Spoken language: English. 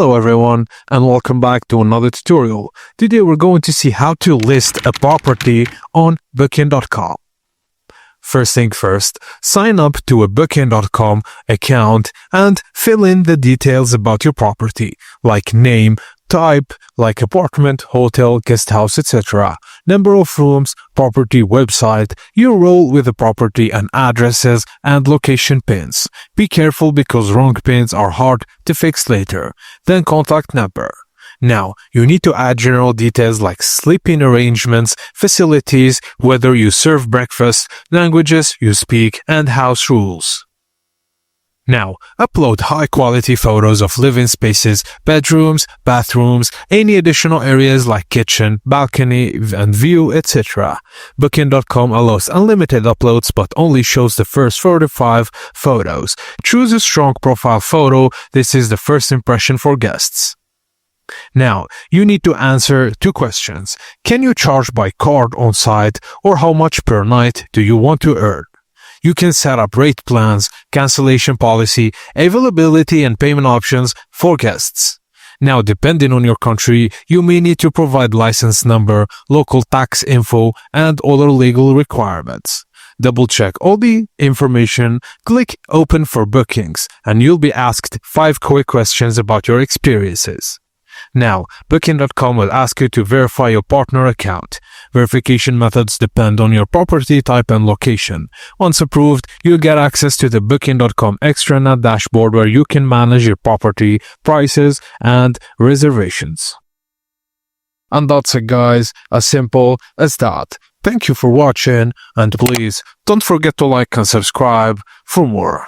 Hello everyone and welcome back to another tutorial. Today we're going to see how to list a property on Booking.com. First thing first, sign up to a Booking.com account and fill in the details about your property, like name, type, like apartment, hotel, guest house, etc., number of rooms, property website, your role with the property and addresses and location pins. Be careful because wrong pins are hard to fix later. Then contact number. Now, you need to add general details like sleeping arrangements, facilities, whether you serve breakfast, languages you speak, and house rules. Now, upload high-quality photos of living spaces, bedrooms, bathrooms, any additional areas like kitchen, balcony, and view, etc. Booking.com allows unlimited uploads but only shows the first 45 photos. Choose a strong profile photo. This is the first impression for guests. Now, you need to answer two questions. Can you charge by card on site, or how much per night do you want to earn? You can set up rate plans, cancellation policy, availability and payment options for guests. Now, depending on your country, you may need to provide license number, local tax info, and other legal requirements. Double check all the information, click Open for bookings, and you'll be asked 5 quick questions about your experiences. Now, Booking.com will ask you to verify your partner account. Verification methods depend on your property type and location. Once approved, you'll get access to the Booking.com extranet dashboard where you can manage your property, prices, and reservations. And that's it, guys, as simple as that. Thank you for watching, and please don't forget to like and subscribe for more.